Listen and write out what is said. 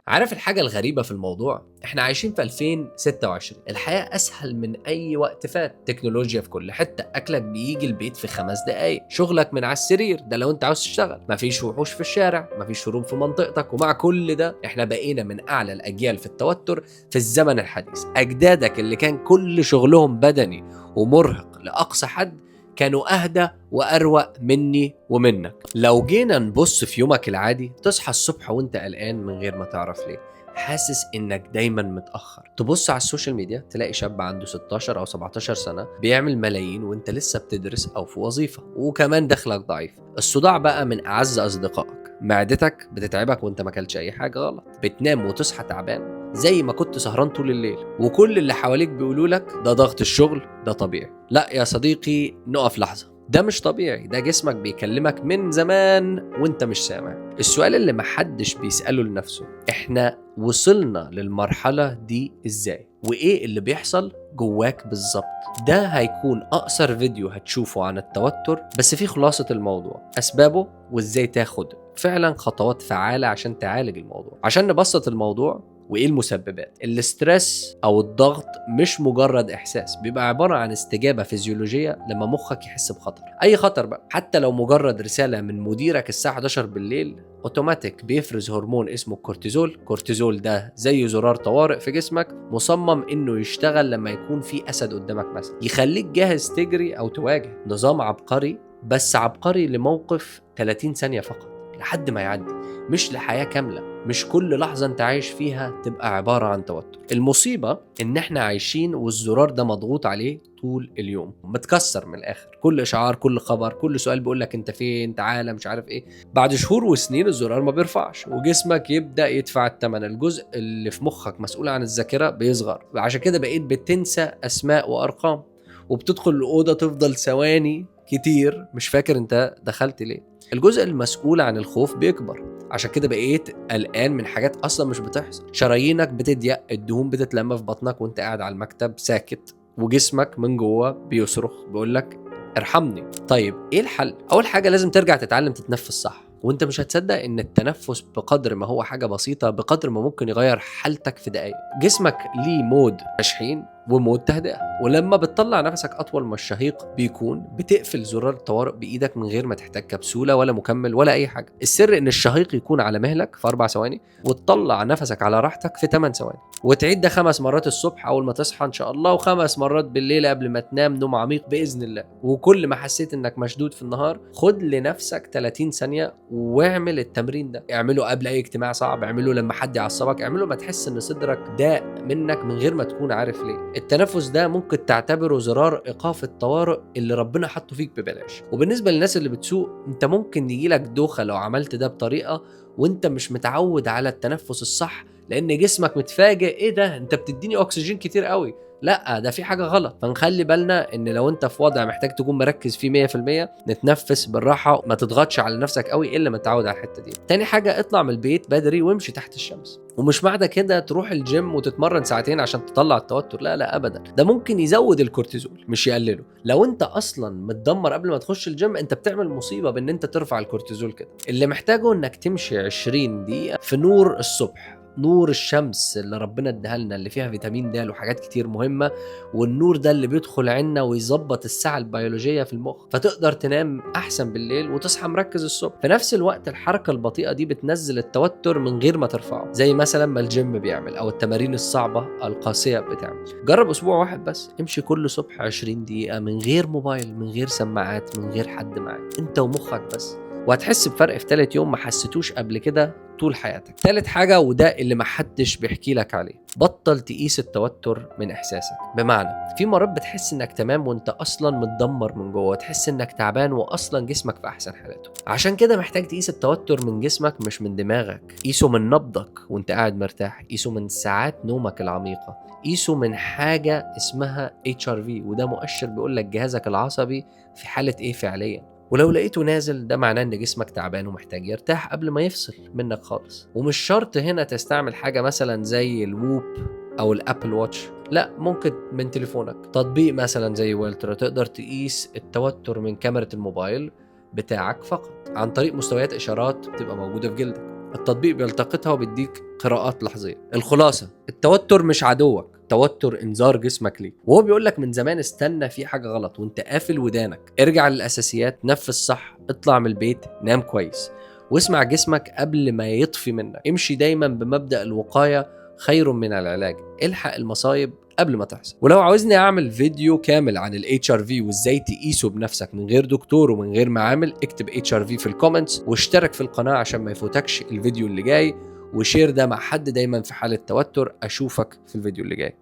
عارف الحاجة الغريبة في الموضوع؟ احنا عايشين في 2026، الحياة أسهل من أي وقت فات، تكنولوجيا في كل حتة، أكلك بيجي البيت في 5 دقايق، شغلك من على السرير ده لو أنت عاوز تشتغل، مفيش وحوش في الشارع، مفيش هروب في منطقتك، ومع كل ده احنا بقينا من أعلى الأجيال في التوتر في الزمن الحديث. أجدادك اللي كان كل شغلهم بدني ومرهق لأقصى حد كانوا أهدى وأروق مني ومنك. لو جينا نبص في يومك العادي، تصحى الصبح وانت قلقان من غير ما تعرف ليه، حاسس انك دايما متأخر، تبص على السوشيال ميديا تلاقي شاب عنده 16 او 17 سنة بيعمل ملايين وانت لسه بتدرس او في وظيفة، وكمان دخلك ضعيف. الصداع بقى من اعز اصدقائك، معدتك بتتعبك وانت ما اكلتش اي حاجة غلط، بتنام وتصحى تعبان زي ما كنت سهران طول الليل، وكل اللي حواليك بيقولوا لك ده ضغط الشغل، ده طبيعي. لا يا صديقي، نقف لحظة، ده مش طبيعي، ده جسمك بيكلمك من زمان وانت مش سامع. السؤال اللي محدش بيسأله لنفسه، احنا وصلنا للمرحلة دي ازاي؟ وايه اللي بيحصل جواك بالظبط؟ ده هيكون اقصر فيديو هتشوفه عن التوتر، بس فيه خلاصة الموضوع، اسبابه، وازاي تاخد فعلا خطوات فعالة عشان تعالج الموضوع. عشان نبسط الموضوع، وايه المسببات؟ الاسترس او الضغط مش مجرد احساس، بيبقى عباره عن استجابه فيزيولوجيه لما مخك يحس بخطر، اي خطر بقى، حتى لو مجرد رساله من مديرك الساعه 11 بالليل، اوتوماتيك بيفرز هرمون اسمه الكورتيزول. الكورتيزول ده زي زرار طوارئ في جسمك، مصمم انه يشتغل لما يكون في اسد قدامك مثلا، يخليك جاهز تجري او تواجه. نظام عبقري، بس عبقري لموقف 30 ثانيه فقط لحد ما يعدي، مش لحياة كاملة. مش كل لحظة انت عايش فيها تبقى عبارة عن توتر. المصيبة ان احنا عايشين والزرار ده مضغوط عليه طول اليوم، متكسر من الاخر، كل اشعار، كل خبر، كل سؤال بيقولك انت فين، تعالى، مش عارف ايه. بعد شهور وسنين الزرار ما بيرفعش، وجسمك يبدأ يدفع الثمن. الجزء اللي في مخك مسؤول عن الذاكرة بيصغر، عشان كده بقيت بتنسى اسماء وارقام، وبتدخل الأوضة تفضل ثواني كتير مش فاكر انت دخلت ليه. الجزء المسؤول عن الخوف بيكبر، عشان كده بقيت قلقان من حاجات اصلا مش بتحصل. شرايينك بتضيق، الدهون بتتلم في بطنك وانت قاعد على المكتب ساكت، وجسمك من جوه بيصرخ بيقولك ارحمني. طيب ايه الحل؟ اول حاجه لازم ترجع تتعلم تتنفس صح، وانت مش هتصدق ان التنفس بقدر ما هو حاجه بسيطه بقدر ما ممكن يغير حالتك في دقايق. جسمك ليه مود تشحين ومود تهدئه، ولما بتطلع نفسك اطول ما الشهيق بيكون، بتقفل زرار الطوارئ بايدك من غير ما تحتاج كبسوله ولا مكمل ولا اي حاجه. السر ان الشهيق يكون على مهلك في 4 ثواني، وتطلع نفسك على راحتك في 8 ثواني، وتعيد ده 5 مرات الصبح اول ما تصحى ان شاء الله، و5 مرات بالليل قبل ما تنام نوم عميق باذن الله. وكل ما حسيت انك مشدود في النهار، خد لنفسك 30 ثانيه واعمل التمرين ده. اعمله قبل اي اجتماع صعب، اعمله لما حد يعصبك، اعمله ما تحس ان صدرك ضاق منك من غير ما تكون عارف ليه. التنفس ده ممكن تعتبره زرار ايقاف الطوارئ اللي ربنا حطه فيك ببلاش. وبالنسبه للناس اللي بتسوق، انت ممكن يجيلك دوخه لو عملت ده بطريقه وانت مش متعود على التنفس الصح، لان جسمك متفاجئ، ايه ده، انت بتديني اكسجين كتير قوي، لا ده في حاجه غلط. فنخلي بالنا ان لو انت في وضع محتاج تكون مركز فيه 100%، نتنفس بالراحه، ما تضغطش على نفسك قوي الا ما تتعود على الحته دي. تاني حاجه، اطلع من البيت بدري وامشي تحت الشمس. ومش معنى كده تروح الجيم وتتمرن ساعتين عشان تطلع التوتر، لا لا ابدا، ده ممكن يزود الكورتيزول مش يقلله. لو انت اصلا متدمر قبل ما تخش الجيم، انت بتعمل مصيبه بان انت ترفع الكورتيزول كده. اللي محتاجه انك تمشي 20 دقيقه في نور الصبح، نور الشمس اللي ربنا اداها لنا، اللي فيها فيتامين د وحاجات كتير مهمه، والنور ده اللي بيدخل عنا ويظبط الساعه البيولوجيه في المخ، فتقدر تنام احسن بالليل وتصحى مركز الصبح. في نفس الوقت الحركه البطيئه دي بتنزل التوتر من غير ما ترفعه، زي مثلا ما الجيم بيعمل، او التمارين الصعبه القاسيه بتعمل. جرب اسبوع واحد بس، امشي كل صبح 20 دقيقه من غير موبايل، من غير سماعات، من غير حد معاك، انت ومخك بس، وهتحس بفرق في 3 يوم ما حسيتوش قبل كده طول حياتك. ثالث حاجة، وده اللي محدش بيحكي لك عليه، بطل تقيس التوتر من احساسك. بمعنى في مرات بتحس انك تمام وانت اصلا متدمر من جوه، تحس انك تعبان واصلا جسمك في احسن حالاته. عشان كده محتاج تقيس التوتر من جسمك مش من دماغك. قيسه من نبضك وانت قاعد مرتاح، قيسه من ساعات نومك العميقة، قيسه من حاجة اسمها HRV، وده مؤشر بيقول لك جهازك العصبي في حالة ايه فعليا. ولو لقيته نازل، ده معناه ان جسمك تعبان ومحتاج يرتاح قبل ما يفصل منك خالص. ومش شرط هنا تستعمل حاجة مثلا زي الووب او الابل واتش، لا، ممكن من تليفونك تطبيق مثلا زي والترا تقدر تقيس التوتر من كاميرا الموبايل بتاعك فقط عن طريق مستويات اشارات بتبقى موجودة في جلدك. التطبيق بيلتقطها وبيديك قراءات لحظيه. الخلاصه، التوتر مش عدوك، توتر انذار جسمك ليه. وهو بيقول لك من زمان استنى، في حاجه غلط وانت قافل ودانك. ارجع للاساسيات، نفذ صح، اطلع من البيت، نام كويس، واسمع جسمك قبل ما يطفي منك. امشي دايما بمبدأ الوقايه خير من العلاج. الحق المصايب قبل ما تحصل. ولو عاوزني اعمل فيديو كامل عن ال HRV وازاي تقيسه بنفسك من غير دكتور ومن غير معامل، اكتب HRV في الكومنتس واشترك في القناة عشان ما يفوتكش الفيديو اللي جاي، وشير ده مع حد دايما في حالة توتر. اشوفك في الفيديو اللي جاي.